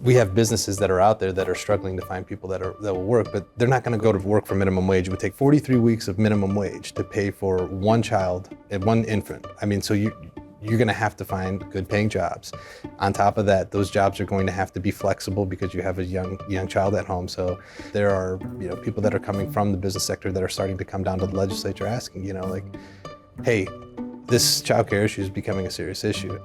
we have businesses that are out there that are struggling to find people that will work, but they're not going to go to work for minimum wage. It would take 43 weeks of minimum wage to pay for one child and one infant. I mean, so you're going to have to find good paying jobs. On top of that, those jobs are going to have to be flexible because you have a young child at home. So there are people that are coming from the business sector that are starting to come down to the legislature asking, like, hey, this child care issue is becoming a serious issue.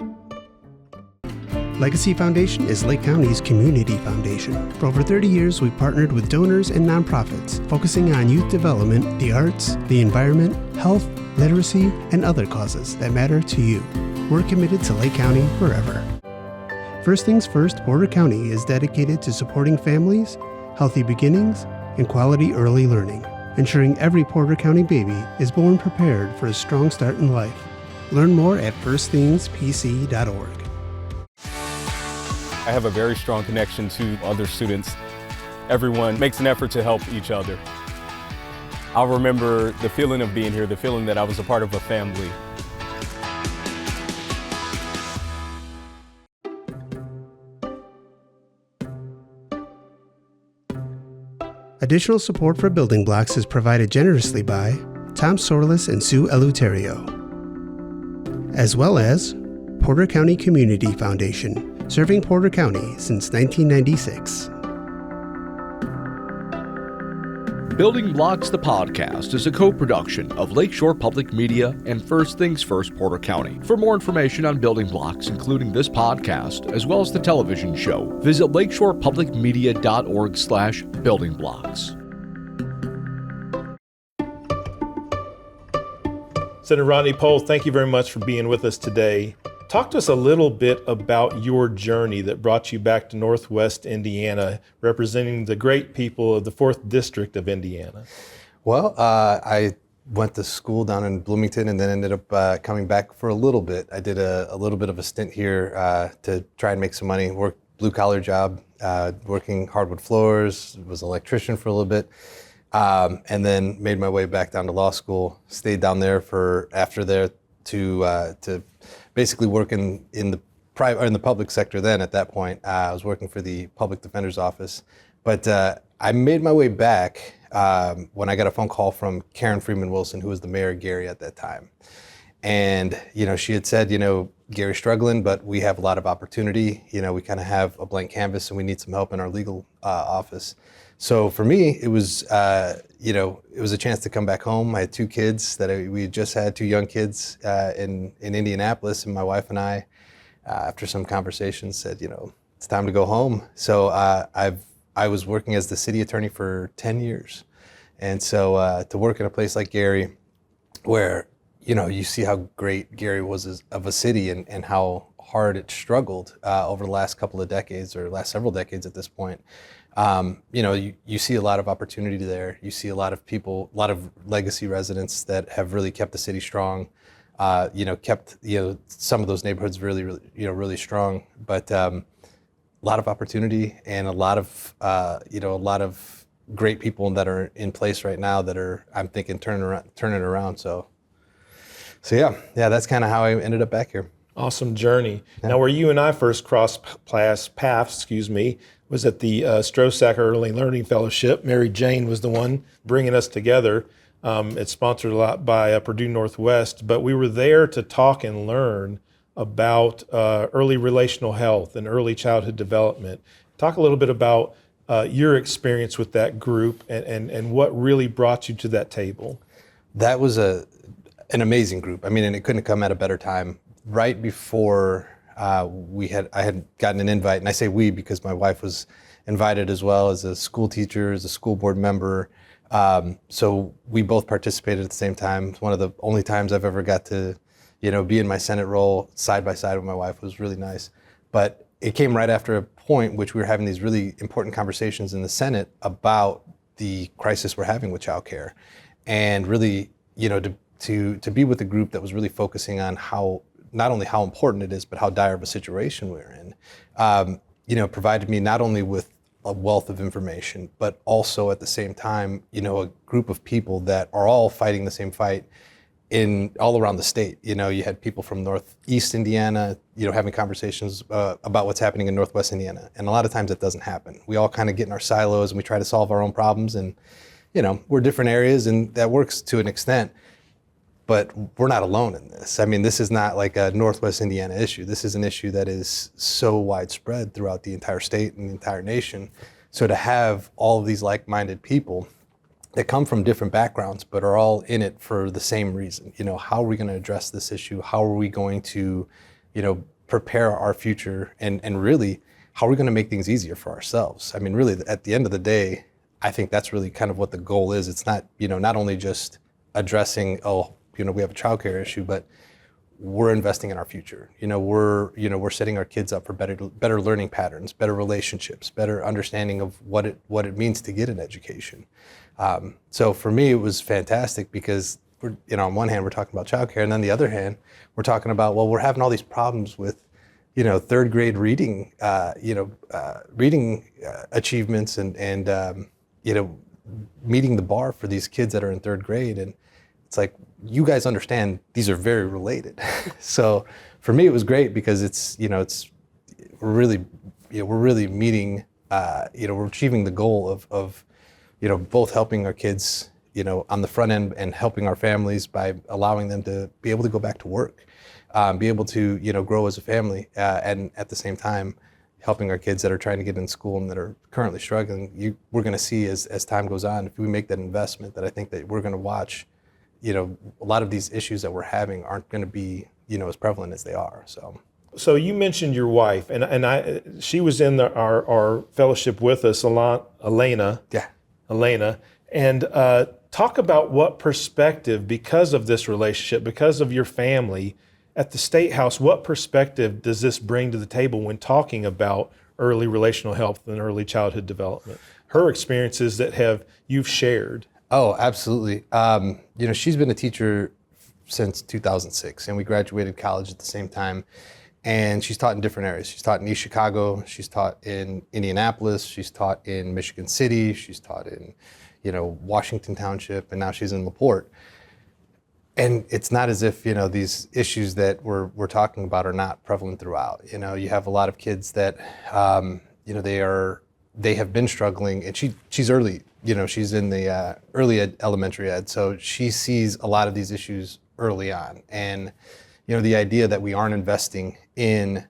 Legacy Foundation is Lake County's community foundation. For over 30 years, we've partnered with donors and nonprofits, focusing on youth development, the arts, the environment, health, literacy, and other causes that matter to you. We're committed to Lake County forever. First Things First Porter County is dedicated to supporting families, healthy beginnings, and quality early learning, ensuring every Porter County baby is born prepared for a strong start in life. Learn more at firstthingspc.org. I have a very strong connection to other students. Everyone makes an effort to help each other. I'll remember the feeling of being here, the feeling that I was a part of a family. Additional support for Building Blocks is provided generously by Tom Sorlis and Sue Eleuterio, as well as Porter County Community Foundation, serving Porter County since 1996. Building Blocks, the podcast, is a co-production of Lakeshore Public Media and First Things First Porter County. For more information on Building Blocks, including this podcast, as well as the television show, visit lakeshorepublicmedia.org/buildingblocks. Senator Rodney Pol, thank you very much for being with us today. Talk to us a little bit about your journey that brought you back to Northwest Indiana, representing the great people of the 4th District of Indiana. Well, I went to school down in Bloomington and then ended up coming back for a little bit. I did a little bit of a stint here to try and make some money, worked blue-collar job, working hardwood floors, was an electrician for a little bit, and then made my way back down to law school, stayed down there to basically work in the private or in the public sector. Then at that point, I was working for the public defender's office. But I made my way back when I got a phone call from Karen Freeman Wilson, who was the mayor of Gary at that time. And she had said, Gary's struggling, but we have a lot of opportunity. We kind of have a blank canvas, and we need some help in our legal office. So for me, it was it was a chance to come back home. I had 2 kids we had just had, 2 young kids in Indianapolis, and my wife and I, after some conversations, said, it's time to go home. So I was working as the city attorney for 10 years, and so to work in a place like Gary, where you see how great Gary was of a city and how hard it struggled over the last couple of decades, or last several decades at this point. You see a lot of opportunity there. You see a lot of people, a lot of legacy residents that have really kept the city strong, kept some of those neighborhoods really, really, really strong. But a lot of opportunity and a lot of great people that are in place right now that are, I'm thinking, turning it around. So yeah, that's kind of how I ended up back here. Awesome journey. Yeah. Now, where you and I first crossed paths, was at the Strosacker Early Learning Fellowship. Mary Jane was the one bringing us together. It's sponsored a lot by Purdue Northwest, but we were there to talk and learn about early relational health and early childhood development. Talk a little bit about your experience with that group and what really brought you to that table. That was an amazing group. I mean, and it couldn't have come at a better time. Right before I had gotten an invite, and I say we because my wife was invited as well as a school teacher, as a school board member. So we both participated at the same time. It's one of the only times I've ever got to, be in my Senate role side by side with my wife. It was really nice. But it came right after a point which we were having these really important conversations in the Senate about the crisis we're having with childcare, and really, to be with a group that was really focusing on not only how important it is, but how dire of a situation we're in, provided me not only with a wealth of information, but also at the same time, a group of people that are all fighting the same fight in all around the state. You know, you had people from Northeast Indiana, you know, having conversations about what's happening in Northwest Indiana. And a lot of times that doesn't happen. We all kind of get in our silos and we try to solve our own problems. And, you know, we're different areas and that works to an extent, but we're not alone in this. I mean, this is not like a Northwest Indiana issue. This is an issue that is so widespread throughout the entire state and the entire nation. So to have all of these like-minded people that come from different backgrounds, but are all in it for the same reason. You know, how are we going to address this issue? How are we going to, you know, prepare our future? And really, how are we going to make things easier for ourselves? I mean, really, at the end of the day, I think that's really kind of what the goal is. It's not, you know, not only just addressing, oh, you know, we have a childcare issue, but we're investing in our future. You know, we're setting our kids up for better learning patterns, better relationships, better understanding of what it means to get an education. So for me, it was fantastic because we're, you know, on one hand, we're talking about childcare, and then the other hand, we're talking about, well, we're having all these problems with, you know, third grade reading, reading achievements and you know, meeting the bar for these kids that are in third grade. And it's like, you guys understand these are very related. So for me, it was great because it's, you know, we're really meeting, you know, we're achieving the goal of, you know, both helping our kids, you know, on the front end and helping our families by allowing them to be able to go back to work, be able to, you know, grow as a family, and at the same time, helping our kids that are trying to get in school and that are currently struggling. We're going to see as time goes on, if we make that investment, that I think that we're going to watch, you know, a lot of these issues that we're having aren't going to be, you know, as prevalent as they are. So you mentioned your wife, and she was in our fellowship with us a lot, Elena. Yeah. Elena, and talk about what perspective, because of this relationship, because of your family at the State House, what perspective does this bring to the table when talking about early relational health and early childhood development? Her experiences that you've shared. Oh, absolutely. You know, she's been a teacher since 2006, and we graduated college at the same time. And she's taught in different areas. She's taught in East Chicago. She's taught in Indianapolis. She's taught in Michigan City. She's taught in, you know, Washington Township, and now she's in LaPorte. And it's not as if, you know, these issues that we're talking about are not prevalent throughout. You know, you have a lot of kids that, you know, they have been struggling, and she's early. You know, she's in the early elementary ed, so she sees a lot of these issues early on. And you know, the idea that we aren't investing in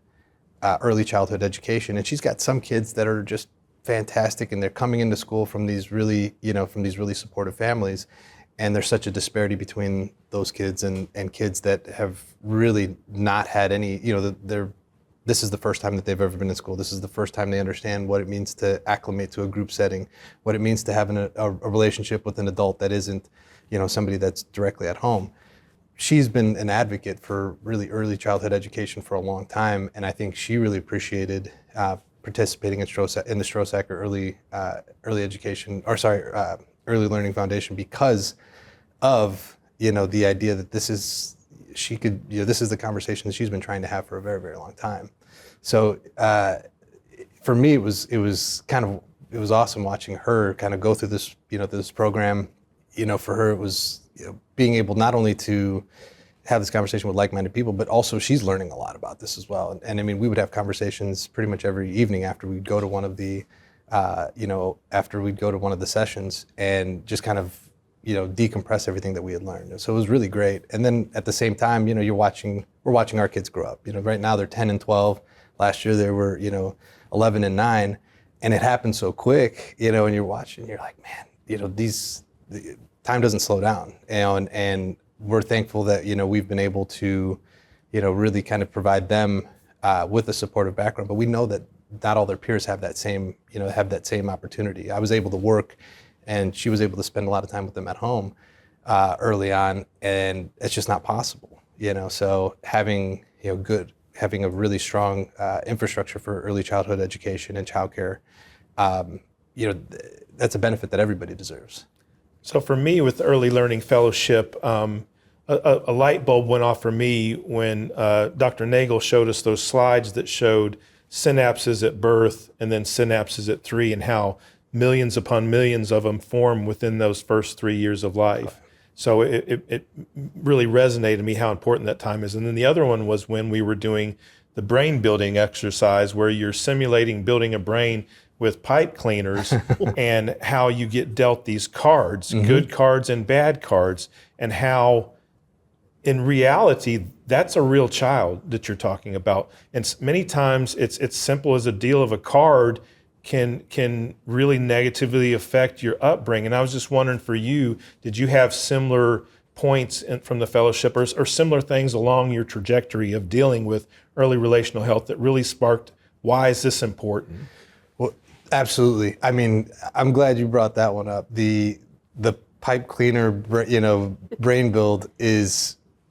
early childhood education, and she's got some kids that are just fantastic, and they're coming into school from these really, you know, from these really supportive families, and there's such a disparity between those kids and kids that have really not had any, you know, this is the first time that they've ever been in school. This is the first time they understand what it means to acclimate to a group setting, what it means to have a relationship with an adult that isn't, you know, somebody that's directly at home. She's been an advocate for really early childhood education for a long time, and I think she really appreciated participating in the Strosacker Early Learning Foundation because of, you know, the idea that this is the conversation that she's been trying to have for a very, very long time. So for me, it was awesome watching her kind of go through this, you know, this program. You know, for her, it was, you know, being able not only to have this conversation with like-minded people, but also she's learning a lot about this as well. And I mean, we would have conversations pretty much every evening after we'd go to one of the, after we'd go to one of the sessions and just kind of, you know, decompress everything that we had learned. So it was really great. And then at the same time, you know, we're watching our kids grow up. You know, right now they're 10 and 12. Last year they were, you know, 11 and 9. And it happened so quick, you know, and you're watching, you're like, man, you know, the time doesn't slow down, you know, and we're thankful that, you know, we've been able to, you know, really kind of provide them with a supportive background, but we know that not all their peers have that same, you know, opportunity. I was able to work, and she was able to spend a lot of time with them at home early on, and it's just not possible, you know. So having a really strong infrastructure for early childhood education and childcare, you know, that's a benefit that everybody deserves. So for me, with the Early Learning Fellowship, a light bulb went off for me when Dr. Nagel showed us those slides that showed synapses at birth and then synapses at 3, and how millions upon millions of them form within those first 3 years of life. So it really resonated to me how important that time is. And then the other one was when we were doing the brain building exercise, where you're simulating building a brain with pipe cleaners and how you get dealt these cards, good cards and bad cards, and how in reality, that's a real child that you're talking about. And many times it's simple as a deal of a card can really negatively affect your upbringing. And I was just wondering for you, did you have similar points from the fellowship or similar things along your trajectory of dealing with early relational health that really sparked, why is this important? Well, absolutely. I mean, I'm glad you brought that one up. The pipe cleaner, brain build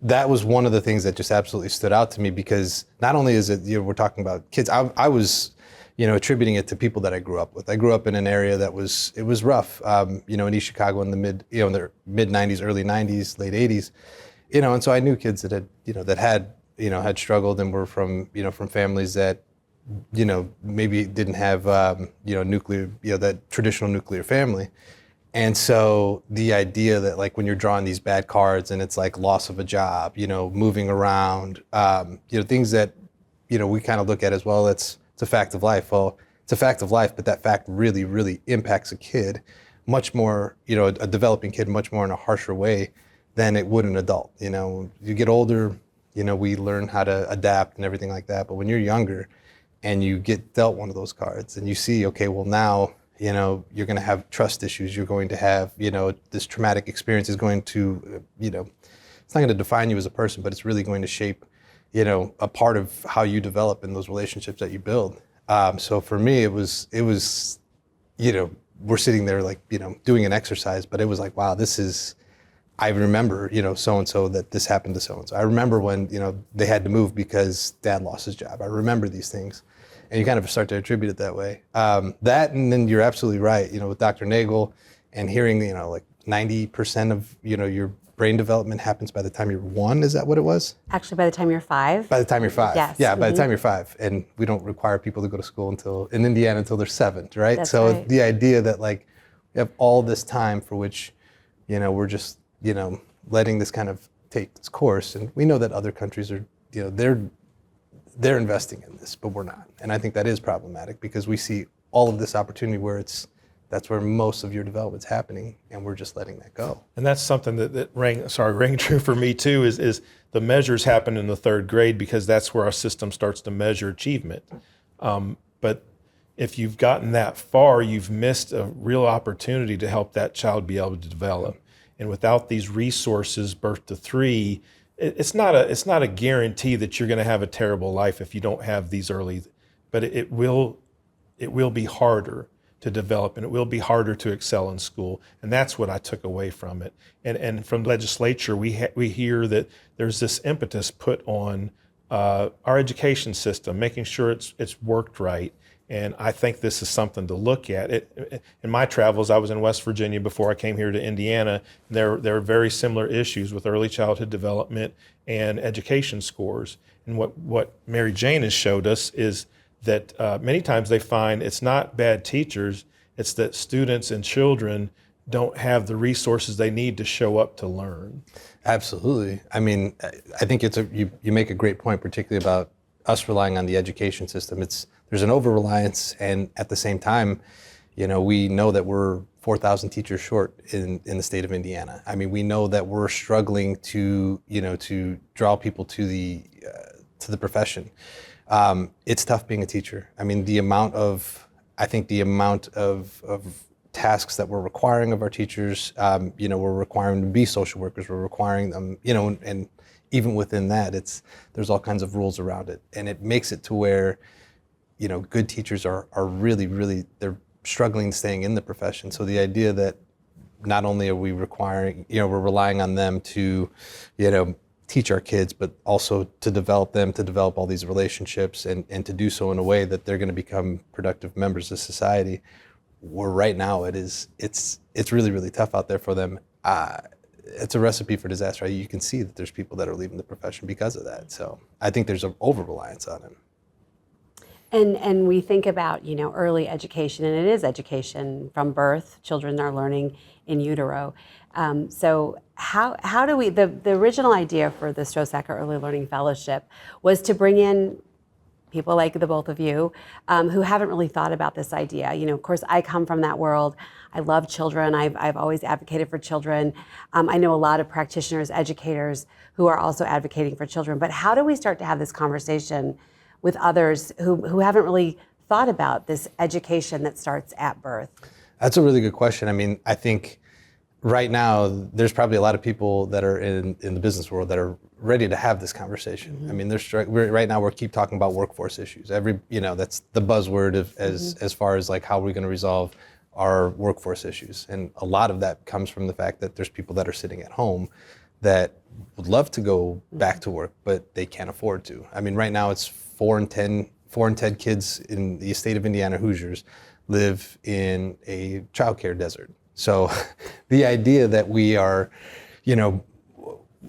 that was one of the things that just absolutely stood out to me, because not only is it, we're talking about kids, I was, attributing it to people that I grew up with. I grew up in an area that was rough, in East Chicago in the mid 90s, early 90s, late 80s, and so I knew kids that had struggled and were from families that, maybe didn't have, nuclear, that traditional nuclear family. And so the idea that like when you're drawing these bad cards and it's like loss of a job, moving around, things that, we kind of look at as, well, it's a fact of life. Well, it's a fact of life, but that fact really, really impacts a kid much more, a developing kid much more in a harsher way than it would an adult. You get older, we learn how to adapt and everything like that. But when you're younger and you get dealt one of those cards and you see, okay, well now, you're going to have trust issues. You're going to have, this traumatic experience is going to, it's not going to define you as a person, but it's really going to shape, a part of how you develop in those relationships that you build. So for me, it was, we're sitting there like, doing an exercise, but it was like, wow, I remember, so-and-so that this happened to so-and-so. I remember when, they had to move because dad lost his job. I remember these things. And you kind of start to attribute it that way. That, and then you're absolutely right, with Dr. Nagel and hearing, like 90% of, your brain development happens by the time you're 1. Is that what it was? Actually, by the time you're 5. By the time you're 5. Yes. Yeah, by the time you're 5. And we don't require people to go to school in Indiana until they're 7, right? That's so right. The idea that like we have all this time for which, we're just, letting this kind of take its course. And we know that other countries are, they're investing in this, but we're not. And I think that is problematic because we see all of this opportunity where that's where most of your development's happening, and we're just letting that go. And that's something that rang true for me too, is the measures happen in the 3rd grade because that's where our system starts to measure achievement. But if you've gotten that far, you've missed a real opportunity to help that child be able to develop. And without these resources, birth to 3, it's not a guarantee that you're going to have a terrible life if you don't have these early, but it will be harder to develop, and it will be harder to excel in school. And that's what I took away from it. And from legislature, we hear that there's this impetus put on our education system, making sure it's worked right. And I think this is something to look at. In my travels, I was in West Virginia before I came here to Indiana. There are very similar issues with early childhood development and education scores. And what Mary Jane has showed us is that many times they find it's not bad teachers, it's that students and children don't have the resources they need to show up to learn. Absolutely. I mean, I think you make a great point, particularly about us relying on the education system. There's an over-reliance, and at the same time, we know that we're 4,000 teachers short in the state of Indiana. I mean, we know that we're struggling to draw people to the profession. It's tough being a teacher. I mean, the amount of tasks that we're requiring of our teachers, we're requiring them to be social workers, we're requiring them, and even within that, there's all kinds of rules around it. And it makes it to where, good teachers are really, really, they're struggling staying in the profession. So the idea that not only are we requiring, we're relying on them to, teach our kids, but also to develop them, to develop all these relationships and to do so in a way that they're going to become productive members of society. Where right now it's really, really tough out there for them. It's a recipe for disaster. You can see that there's people that are leaving the profession because of that. So I think there's an over-reliance on it. And we think about, early education, and it is education from birth. Children are learning in utero. So how do we, the original idea for the Strosacker Early Learning Fellowship was to bring in people like the both of you who haven't really thought about this idea. You know, of course, I come from that world. I love children. I've always advocated for children. I know a lot of practitioners, educators who are also advocating for children. But how do we start to have this conversation with others who haven't really thought about this education that starts at birth? That's a really good question. I mean, I think right now there's probably a lot of people that are in the business world that are ready to have this conversation. Mm-hmm. I mean, right now we keep talking about workforce issues. That's the buzzword as far as like how we're going to resolve our workforce issues. And a lot of that comes from the fact that there's people that are sitting at home that would love to go back to work, but they can't afford to. I mean, right now it's 4 in 10 kids in the state of Indiana Hoosiers live in a childcare desert. So the idea that we are,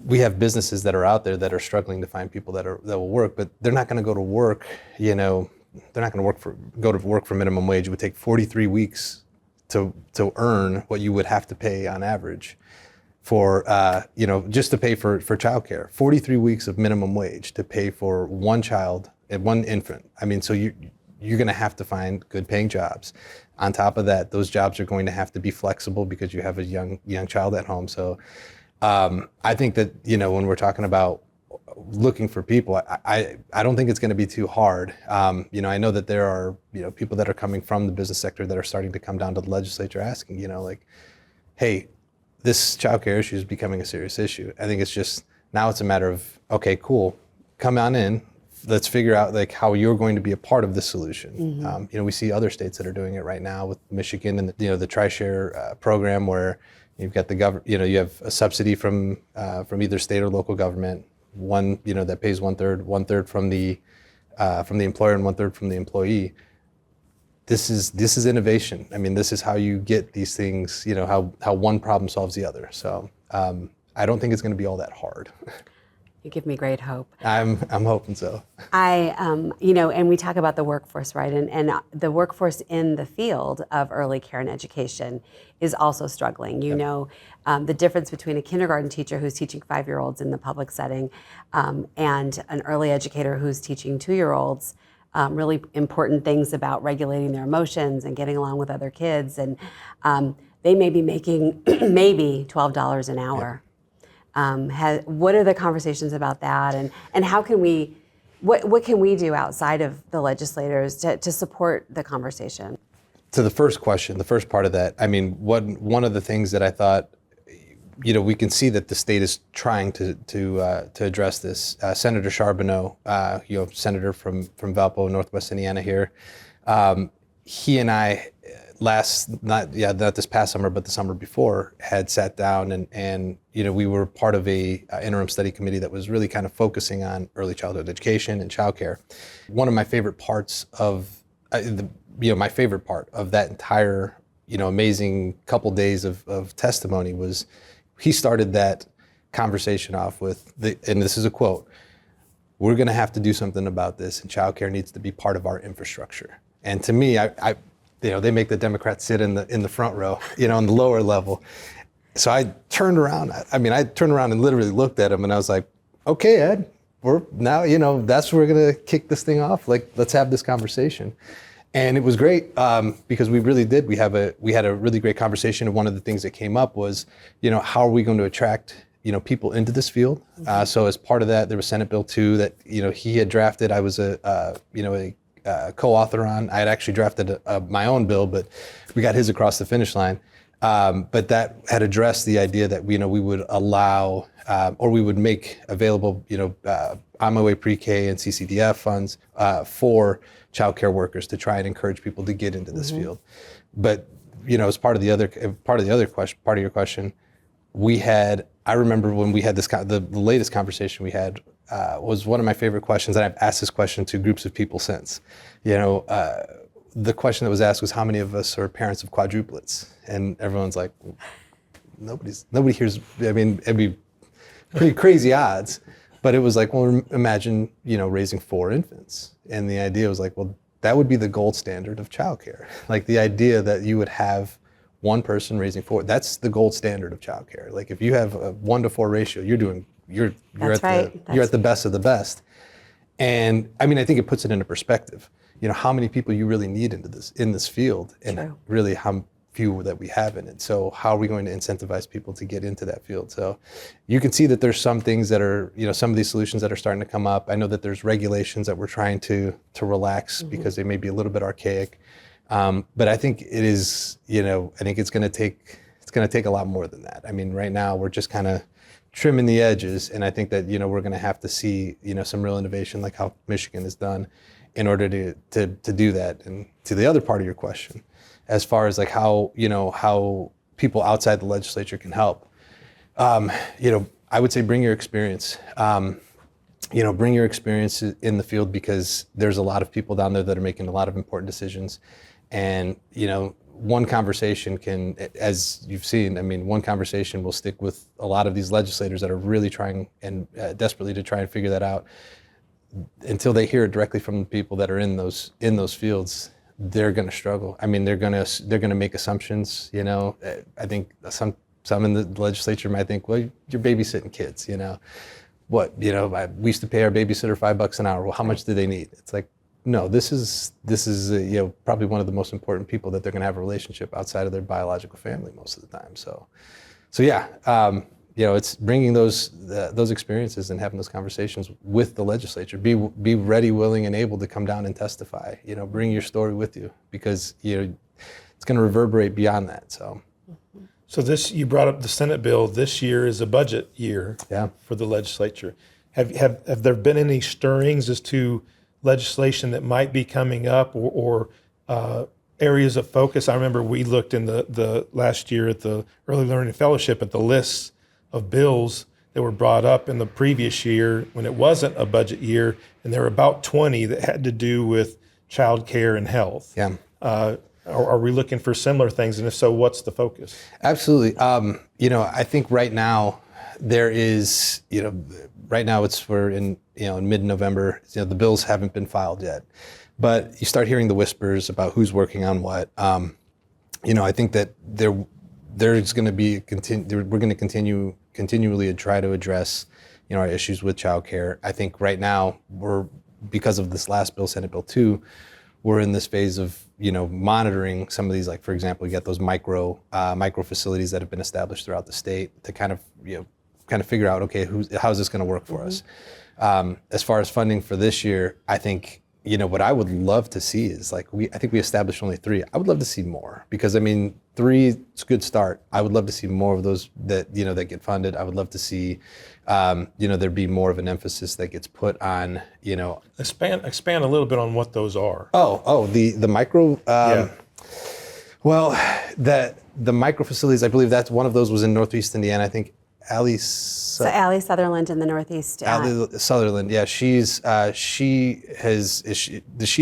we have businesses that are out there that are struggling to find people that will work, but they're not going to go to work, they're not going to go to work for minimum wage. It would take 43 weeks to earn what you would have to pay on average for, just to pay for childcare. 43 weeks of minimum wage to pay for one child and one infant. I mean, so you're going to have to find good paying jobs. On top of that, those jobs are going to have to be flexible because you have a young child at home. So I think that, when we're talking about looking for people, I don't think it's going to be too hard. I know that there are, people that are coming from the business sector that are starting to come down to the legislature asking, hey, this childcare issue is becoming a serious issue. I think it's just, now it's a matter of, okay, cool, come on in. Let's figure out like how you're going to be a part of the solution. Mm-hmm. We see other states that are doing it right now with Michigan and the Tri-Share program where you've got the you have a subsidy from either state or local government. One, that pays one third from the employer and 1/3 from the employee. This is innovation. I mean, this is how you get these things. How one problem solves the other. So I don't think it's going to be all that hard. You give me great hope. I'm hoping so. And we talk about the workforce, right? And the workforce in the field of early care and education is also struggling. The difference between a kindergarten teacher who's teaching 5-year-olds in the public setting and an early educator who's teaching 2-year-olds really important things about regulating their emotions and getting along with other kids. And they may be making maybe $12 an hour. What are the conversations about that, and how can we, what can we do outside of the legislators to support the conversation? To the first question, the first part of that, I mean, one of the things that I thought, we can see that the state is trying to address this. Senator Charbonneau, senator from Valpo, Northwest Indiana here, he and I not this past summer, but the summer before, had sat down and we were part of a interim study committee that was really kind of focusing on early childhood education and childcare. One of my favorite parts of my favorite part of that entire amazing couple days of testimony was he started that conversation off with and this is a quote: "We're going to have to do something about this, and childcare needs to be part of our infrastructure." And to me, they make the Democrats sit in the front row, on the lower level. So I turned around. I turned around and literally looked at him, and I was like, "Okay, Ed, we're now, that's where we're gonna kick this thing off. Like, let's have this conversation." And it was great because we really did. We had a really great conversation, and one of the things that came up was, how are we going to attract people into this field? So as part of that, there was Senate Bill 2 that he had drafted. I was a co-author on. I had actually drafted my own bill, but we got his across the finish line. But that had addressed the idea that we would allow or we would make available on my way pre-K and CCDF funds for child care workers to try and encourage people to get into this field. But as part of your question, I remember when we had this the latest conversation we had was one of my favorite questions, and I've asked this question to groups of people since. The question that was asked was, how many of us are parents of quadruplets? And everyone's like, nobody here's, it'd be pretty crazy odds. But it was like, well, imagine, raising 4 infants. And the idea was like, well, that would be the gold standard of childcare. Like the idea that you would have one person raising 4. That's the gold standard of childcare. Like if you have a 1 to 4 ratio, you're at the best of the best. And I mean, I think it puts it into perspective. You know, how many people you really need in this field, and really how few that we have in it. So how are we going to incentivize people to get into that field? So you can see that there's some things that are, you know, some of these solutions that are starting to come up. I know that there's regulations that we're trying to relax because they may be a little bit archaic. But I think it is, you know, I think it's going to take a lot more than that. I mean, right now we're just kind of trimming the edges, and I think that, you know, we're going to have to see, you know, some real innovation like how Michigan has done in order to do that. And to the other part of your question, as far as like how people outside the legislature can help, you know, I would say bring your experience. Bring your experience in the field, because there's a lot of people down there that are making a lot of important decisions. And, you know, one conversation can, as you've seen, I mean, one conversation will stick with a lot of these legislators that are really trying and desperately to try and figure that out. Until they hear it directly from the people that are in those fields, they're going to struggle. I mean, they're going to make assumptions. You know, I think some in the legislature might think, well, you're babysitting kids. You know, what? You know, we used to pay our babysitter $5 an hour. Well, how much do they need? It's like, no, this is you know, probably one of the most important people that they're going to have a relationship outside of their biological family most of the time. So yeah. You know, it's bringing those experiences and having those conversations with the legislature. Be ready, willing, and able to come down and testify. You know, bring your story with you, because, you know, it's going to reverberate beyond that. So You brought up the Senate bill. This year is a budget year for the legislature. Have there been any stirrings as to legislation that might be coming up, or areas of focus? I remember we looked in the last year at the Early Learning Fellowship at the lists of bills that were brought up in the previous year when it wasn't a budget year, and there were about 20 that had to do with child care and health. Yeah. Are we looking for similar things? And if so, what's the focus? Absolutely. You know, I think right now there is, you know, right now in mid-November, you know, the bills haven't been filed yet, but you start hearing the whispers about who's working on what. You know, I think that there's going to be we're going to continually try to address, you know, our issues with childcare. I think right now because of this last bill, Senate Bill 2, we're in this phase of, you know, monitoring some of these, like, for example, you get those micro facilities that have been established throughout the state to kind of figure out, okay, how's this going to work for us? As far as funding for this year, I think, you know, what I would love to see is, like, I think we established only 3. I would love to see more, because I mean, 3 is a good start. I would love to see more of those that get funded. I would love to see, you know, there be more of an emphasis that gets put on, you know. Expand a little bit on what those are. The micro. Well, the micro facilities, I believe that's one of those was in Northeast Indiana. I think Allie Sutherland in the Northeast. Allie Sutherland, yeah, does she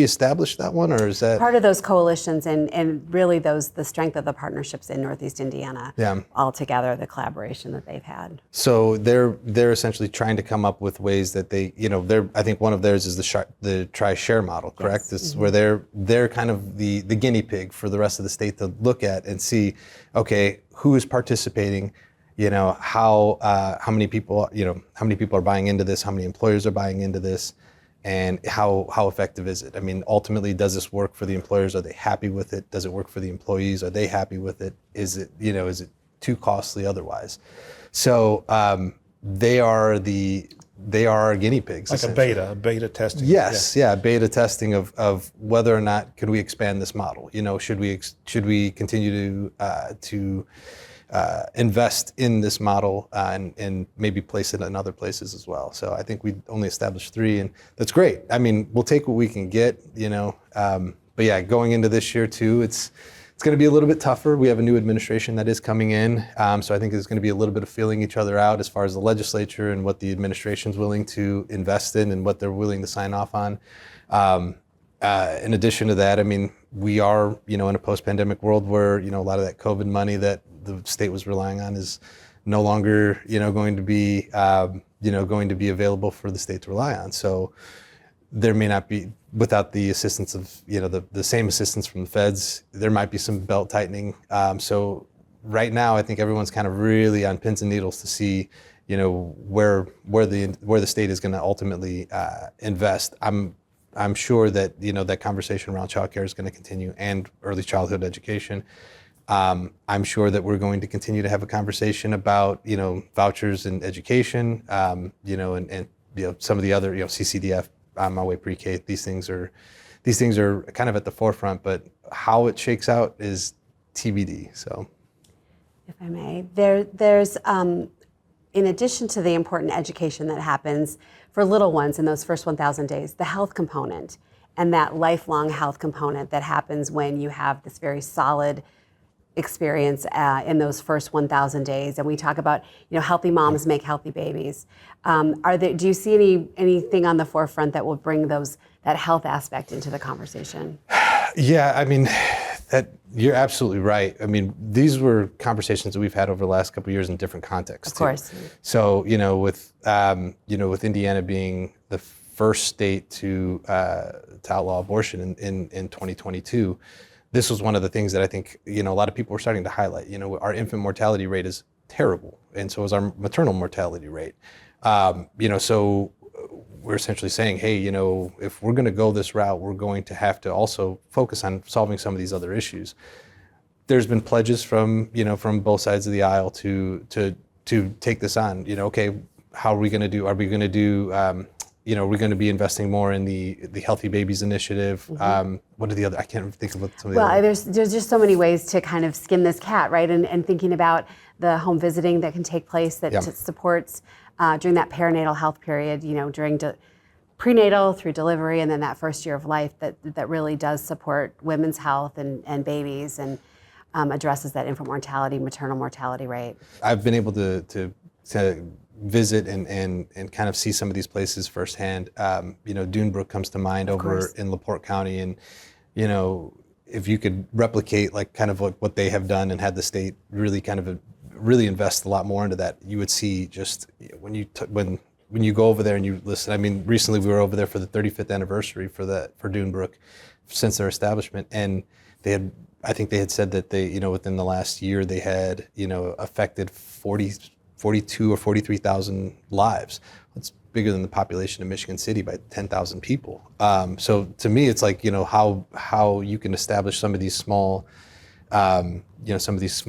establish that one, or is that part of those coalitions and really the strength of the partnerships in Northeast Indiana? Yeah, all together, the collaboration that they've had. So they're essentially trying to come up with ways that they, you know, I think one of theirs is the try-share model, correct? Yes. This is where they're kind of the guinea pig for the rest of the state to look at and see, okay, who is participating. You know, how many people are buying into this, how many employers are buying into this, and how effective is it? I mean, ultimately, does this work for the employers? Are they happy with it? Does it work for the employees? Are they happy with it? Is it too costly otherwise? So they are our guinea pigs. Like a beta testing. Yes, yeah, beta testing of whether or not could we expand this model. You know, should we continue to invest in this model and maybe place it in other places as well. So I think we only established 3, and that's great. I mean, we'll take what we can get, you know. But yeah, going into this year too, it's going to be a little bit tougher. We have a new administration that is coming in, so I think there's going to be a little bit of feeling each other out as far as the legislature and what the administration's willing to invest in and what they're willing to sign off on. In addition to that, I mean, we are, you know, in a post-pandemic world where, you know, a lot of that COVID money that the state was relying on is no longer, you know, going to be available for the state to rely on. So there may not be, without the assistance of, the same assistance from the feds, there might be some belt tightening. So right now, I think everyone's kind of really on pins and needles to see, where the state is going to ultimately invest. I'm sure that, that conversation around childcare is going to continue, and early childhood education. I'm sure that we're going to continue to have a conversation about, vouchers and education, and some of the other, CCDF, on my way pre-K. These things are kind of at the forefront, but how it shakes out is TBD. So, if I may, there's in addition to the important education that happens for little ones in those first 1,000 days, the health component and that lifelong health component that happens when you have this very solid experience in those first 1,000 days. And we talk about, healthy moms make healthy babies. Do you see anything on the forefront that will bring that health aspect into the conversation? Yeah, I mean, you're absolutely right. I mean, these were conversations that we've had over the last couple of years in different contexts. Of course. Too. So, with Indiana being the first state to outlaw abortion in 2022, this was one of the things that I think, a lot of people were starting to highlight. Our infant mortality rate is terrible, and so is our maternal mortality rate. So we're essentially saying, hey, if we're going to go this route, we're going to have to also focus on solving some of these other issues. There's been pledges from both sides of the aisle to take this on. Okay, how are we going to do? Are we going to do? We're going to be investing more in the Healthy Babies Initiative. Mm-hmm. What are the other? I can't think of some of the other. Well, there's just so many ways to kind of skin this cat, right? And thinking about the home visiting that can take place that supports during that perinatal health period, during prenatal through delivery, and then that first year of life that really does support women's health and babies and addresses that infant mortality, maternal mortality rate. I've been able to visit and kind of see some of these places firsthand. Dunebrook comes to mind over in LaPorte County, and if you could replicate like kind of what they have done and had the state really invest a lot more into that, you would see just when you go over there and you listen. I mean, recently we were over there for the 35th anniversary for Dunebrook since their establishment, and I think they had said that they, within the last year they had, affected 42 or 43,000 lives. It's bigger than the population of Michigan City by 10,000 people. So to me, it's like, how you can establish some of these small,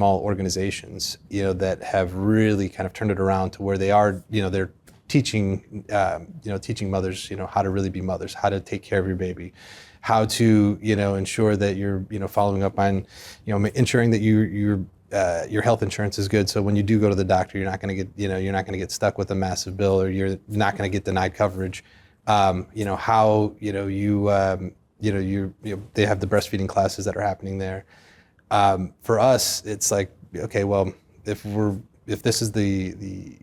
organizations, that have really kind of turned it around to where they are, they're teaching mothers, how to really be mothers, how to take care of your baby, how to, ensure that you're, following up on, ensuring that your health insurance is good. So when you do go to the doctor, you're not going to get stuck with a massive bill, or you're not going to get denied coverage. They have the breastfeeding classes that are happening there. For us, it's like, okay, well, if this is the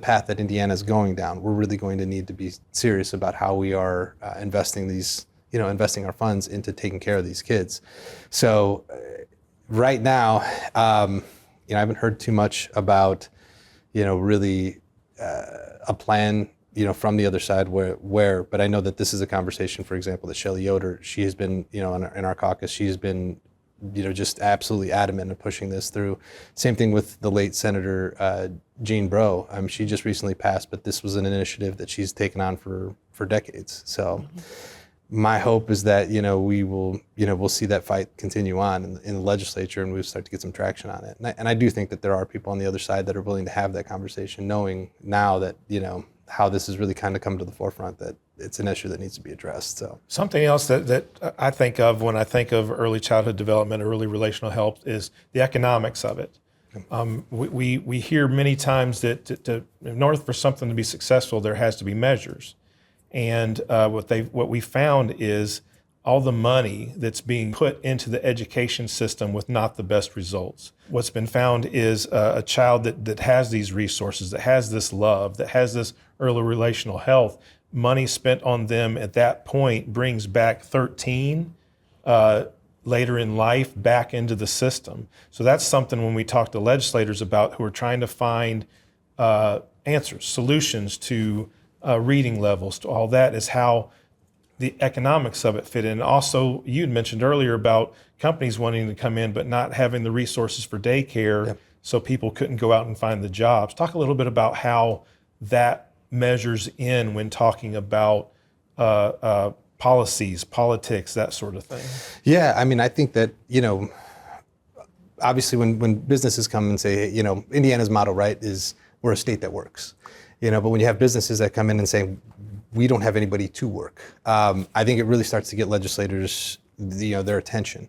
path that Indiana is going down, we're really going to need to be serious about how we are investing our funds into taking care of these kids. So right now, I haven't heard too much about, really a plan, from the other side where, but I know that this is a conversation, for example, that Shelley Yoder, she has been, in our caucus, she's been, just absolutely adamant in pushing this through. Same thing with the late Senator Jean Breaux. She just recently passed, but this was an initiative that she's taken on for decades. So my hope is that, we'll see that fight continue on in the legislature, and we'll start to get some traction on it. And I do think that there are people on the other side that are willing to have that conversation, knowing now that, how this has really kind of come to the forefront, that it's an issue that needs to be addressed. So something else that I think of when I think of early childhood development, early relational health, is the economics of it. We hear many times that in order for something to be successful, there has to be measures. And what we found is all the money that's being put into the education system with not the best results. What's been found is a child that has these resources, that has this love, that has this early relational health, money spent on them at that point brings back 13 later in life back into the system. So that's something when we talk to legislators about who are trying to find answers, solutions to reading levels, to all that is how the economics of it fit in. Also, you had mentioned earlier about companies wanting to come in but not having the resources for daycare, Yep. so people couldn't go out and find the jobs. Talk a little bit about how that measures in when talking about policies, politics, that sort of thing. Yeah, I mean, I think that, obviously when businesses come and say, hey, Indiana's motto, right, is we're a state that works. But when you have businesses that come in and say, we don't have anybody to work, I think it really starts to get legislators, their attention.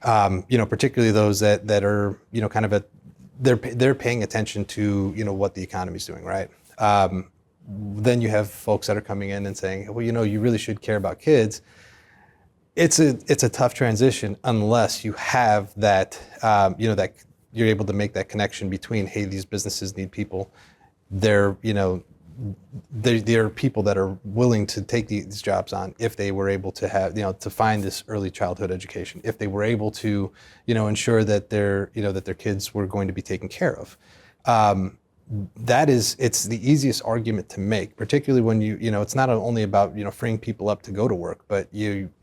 Particularly those that are, kind of they're paying attention to, what the economy's doing, right? Then you have folks that are coming in and saying, well, you really should care about kids. It's a tough transition unless you have that, that you're able to make that connection between, hey, these businesses need people. They're people that are willing to take these jobs on if they were able to have, to find this early childhood education, if they were able to, ensure that their kids were going to be taken care of. It's the easiest argument to make, particularly when it's not only about, freeing people up to go to work, but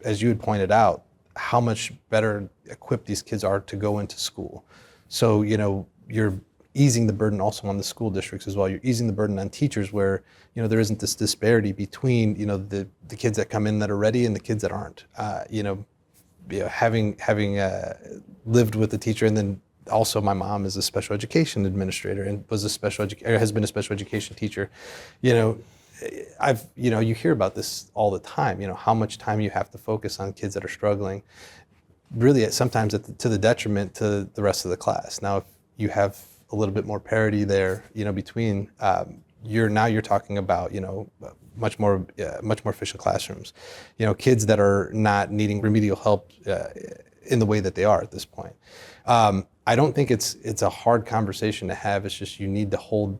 as you had pointed out, how much better equipped these kids are to go into school. So, you're easing the burden also on the school districts as well. You're easing the burden on teachers where, there isn't this disparity between, the kids that come in that are ready and the kids that aren't. Having lived with a teacher, and then also my mom is a special education administrator and has been a special education teacher. You hear about this all the time, how much time you have to focus on kids that are struggling, really sometimes to the detriment to the rest of the class. Now, if you have a little bit more parity there, between, you're talking about, much more efficient classrooms, kids that are not needing remedial help in the way that they are at this point. I don't think it's a hard conversation to have. It's just you need to hold,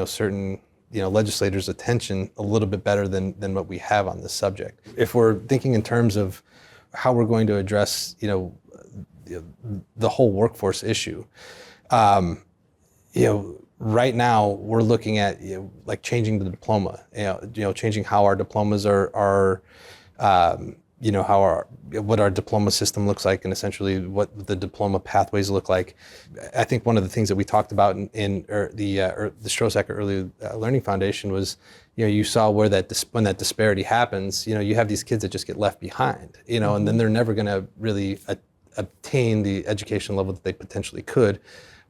certain, legislators' attention a little bit better than what we have on this subject. If we're thinking in terms of how we're going to address, the whole workforce issue, right now we're looking at like changing the diploma, changing how our diplomas are what our diploma system looks like, and essentially what the diploma pathways look like. I think one of the things that we talked about in the Strosacker Early Learning Foundation was, you saw where when that disparity happens, you have these kids that just get left behind, and then they're never going to really obtain the education level that they potentially could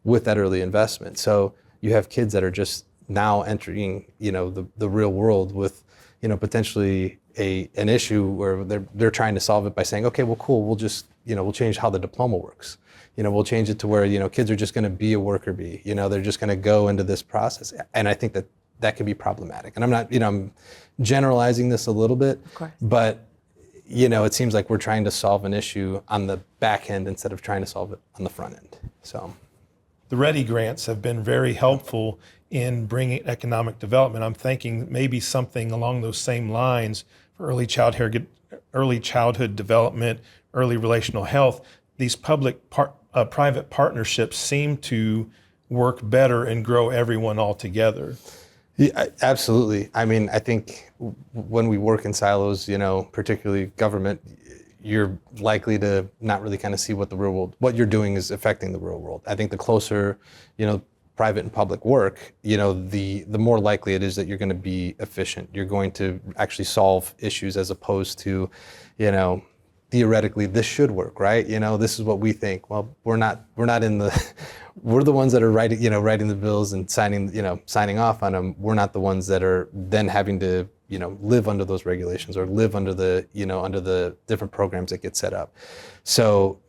with that early investment. So you have kids that are just now entering, the real world with, potentially an issue where they're trying to solve it by saying, okay, well, cool, we'll just, we'll change how the diploma works. We'll change it to where, kids are just going to be a worker bee. They're just going to go into this process. And I think that can be problematic. And I'm not, I'm generalizing this a little bit, of course, but, it seems like we're trying to solve an issue on the back end instead of trying to solve it on the front end. So the READY grants have been very helpful in bringing economic development. I'm thinking maybe something along those same lines for early childhood development, early relational health. These public-private partnerships seem to work better and grow everyone all together. Yeah, absolutely. I mean, I think when we work in silos, particularly government, you're likely to not really kind of see what the real world, what you're doing is affecting the real world. I think the closer, private and public work, the more likely it is that you're going to be efficient. You're going to actually solve issues as opposed to, theoretically this should work, right? This is what we think. Well, we're not in the, we're the ones that are writing the bills and signing off on them. We're not the ones that are then having to, live under those regulations or live under the, under the different programs that get set up. So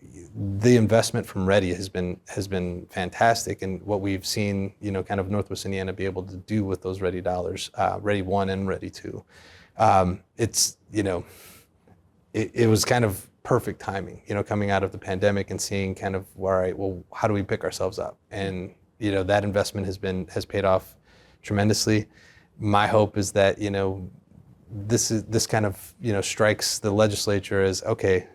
the investment from READY has been fantastic, and what we've seen, kind of Northwest Indiana be able to do with those READY dollars, READY 1 and READY 2. It's, it was kind of perfect timing, coming out of the pandemic and seeing kind of, all right, well, how do we pick ourselves up? And, that investment has paid off tremendously. My hope is that, this kind of, strikes the legislature as, okay,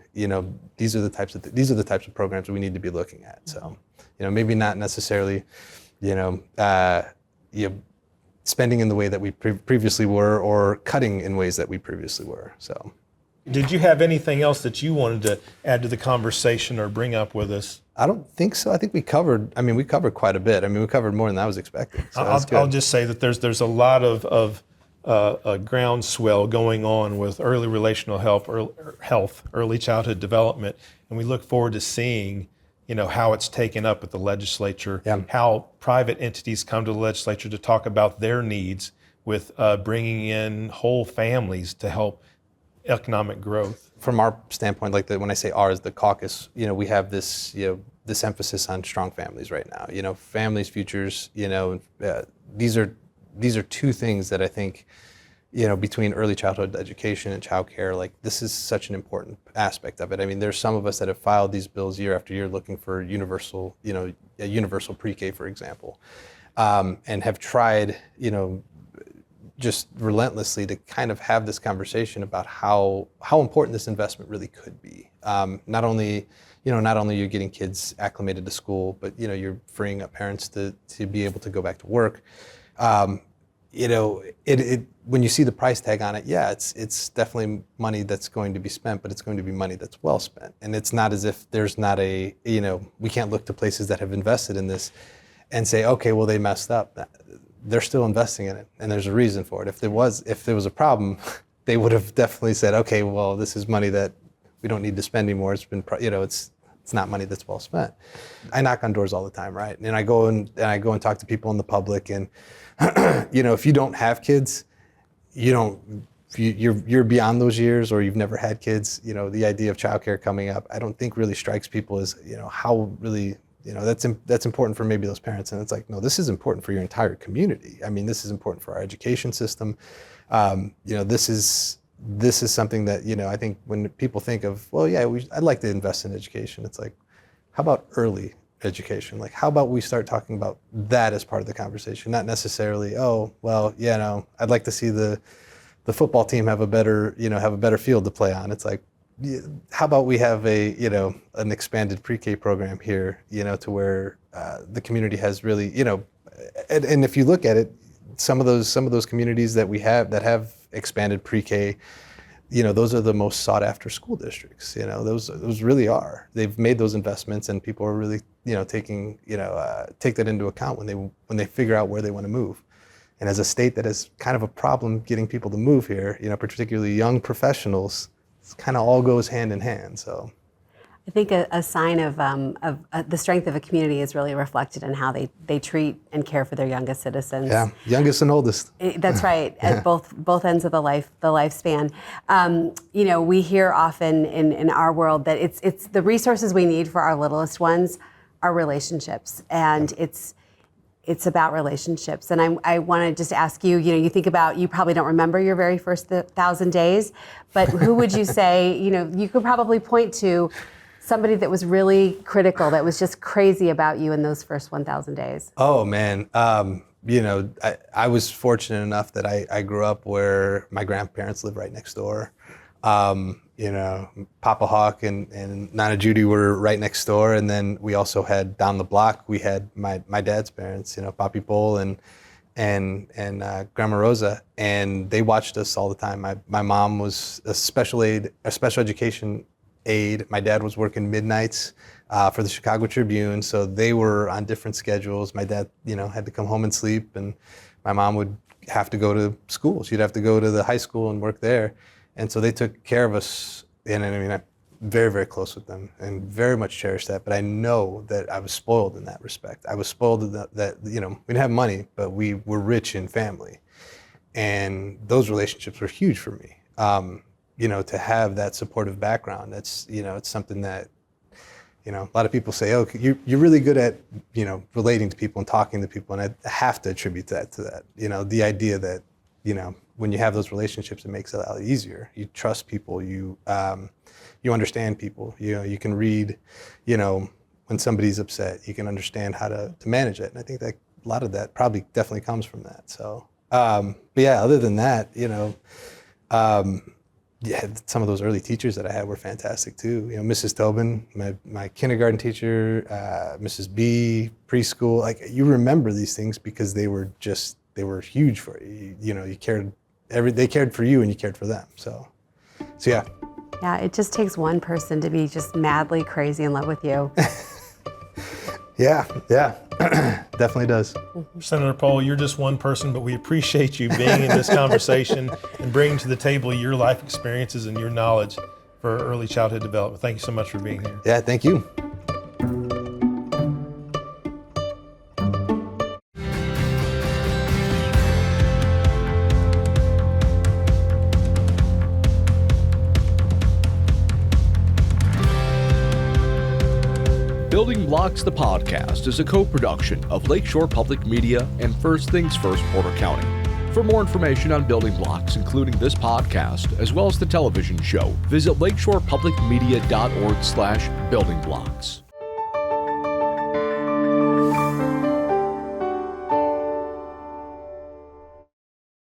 these are the types of programs we need to be looking at. So, maybe not necessarily, spending in the way that we previously were, or cutting in ways that we previously were. So, Did you have anything else that you wanted to add to the conversation or bring up with us? I don't think so. I think we covered quite a bit. We covered more than I was expecting. So I'll just say that there's a lot of a groundswell going on with early relational health, early childhood development, and we look forward to seeing, how it's taken up at the legislature, how private entities come to the legislature to talk about their needs with bringing in whole families to help economic growth. From our standpoint, when I say ours, the caucus, we have this, this emphasis on strong families right now. Families' futures. These are two things that I think, between early childhood education and childcare, this is such an important aspect of it. There's some of us that have filed these bills year after year looking for universal, a universal pre-K, for example, and have tried, just relentlessly to kind of have this conversation about how important this investment really could be. Not only you're getting kids acclimated to school, but you're freeing up parents to be able to go back to work. When you see the price tag on it, it's definitely money that's going to be spent, but it's going to be money that's well spent. And it's not as if there's not we can't look to places that have invested in this and say, okay, well, they messed up. They're still investing in it, and there's a reason for it. If there was a problem, they would have definitely said, okay, well, this is money that we don't need to spend anymore. It's been, it's not money that's well spent. I knock on doors all the time, right? And I go and talk to people in the public, and if you don't have kids, you're beyond those years, or you've never had kids. The idea of childcare coming up, I don't think really strikes people as how really. That's important for maybe those parents, and it's like, no, this is important for your entire community. This is important for our education system. This is something that I think when people think of, well, yeah, I'd like to invest in education. It's like, how about early education? How about we start talking about that as part of the conversation, not necessarily, oh, well, I'd like to see the football team have a better field to play on. It's like, how about we have an expanded pre-K program here, to where the community has really, and if you look at it, some of those communities that we have that have expanded pre-K, those are the most sought after school districts. Those really are. They've made those investments, and people are really, take that into account when they figure out where they want to move. And as a state that has kind of a problem getting people to move here, particularly young professionals, it kind of all goes hand in hand. So I think a sign of the strength of a community is really reflected in how they treat and care for their youngest citizens. Yeah, youngest and oldest. That's right, at both ends of the lifespan. We hear often in our world that it's the resources we need for our littlest ones are relationships, and it's about relationships. And I want to just ask you, you think about, you probably don't remember your very first 1,000 days, but who would you say, you could probably point to somebody that was really critical, that was just crazy about you in those first 1,000 days? Oh, man. I was fortunate enough that I grew up where my grandparents lived right next door. Papa Hawk and Nana Judy were right next door, and then we also had down the block, we had my dad's parents, Papi Pol and Grandma Rosa, and they watched us all the time. My mom was a special education aide. My dad was working midnights for the Chicago Tribune, so they were on different schedules. My dad, had to come home and sleep, and my mom would have to go to school. She'd have to go to the high school and work there. And so they took care of us, and I'm very, very close with them and very much cherish that. But I know that I was spoiled in that respect. I was spoiled that we didn't have money, but we were rich in family. And those relationships were huge for me. To have that supportive background, that's, it's something that, a lot of people say, oh, you're really good at, relating to people and talking to people. And I have to attribute that to that, the idea that, when you have those relationships, it makes it a lot easier. You trust people, you understand people, you can read, when somebody's upset, you can understand how to manage it. And I think that a lot of that probably definitely comes from that. So, but yeah, other than that, some of those early teachers that I had were fantastic too. Mrs. Tobin, my kindergarten teacher, Mrs. B, preschool, you remember these things because they were they were huge for you. You know, they cared for you and you cared for them. So yeah. Yeah, it just takes one person to be just madly crazy in love with you. Yeah, definitely does. Senator Pol, you're just one person, but we appreciate you being in this conversation and bringing to the table your life experiences and your knowledge for early childhood development. Thank you so much for being here. Yeah, thank you. Building Blocks, the podcast, is a co-production of Lakeshore Public Media and First Things First Porter County. For more information on Building Blocks, including this podcast, as well as the television show, visit lakeshorepublicmedia.org/buildingblocks.